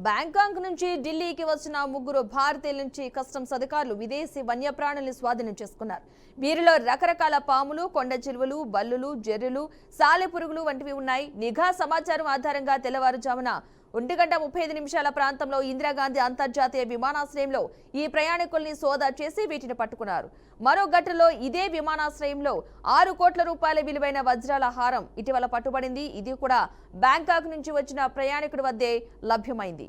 Bangkok నుంచి ఢిల్లీకి వచ్చిన ముగ్గురు భారతీయుల నుంచి కస్టమ్స్ అధికారులు విదేశీ వన్యప్రాణుల్ని స్వాధీనం చేసుకున్నారు. వీరిలో రకరకాల పాములు, కొండ చిలువలు, బల్లులు, జెర్రులు, సాలెపురుగులు వంటివి ఉన్నాయి. నిఘా సమాచారం ఆధారంగా తెల్లవారుజామున 1:35 ప్రాంతంలో ఇందిరాగాంధీ అంతర్జాతీయ విమానాశ్రయంలో ఈ ప్రయాణికుల్ని సోదా చేసి వీటిని పట్టుకున్నారు. మరో ఘటనలో ఇదే విమానాశ్రయంలో 6 కోట్ల రూపాయల విలువైన వజ్రాల హారం ఇటీవల పట్టుబడింది. ఇది కూడా బ్యాంకాక్ నుంచి వచ్చిన ప్రయాణికుడి వద్దే లభ్యమైంది.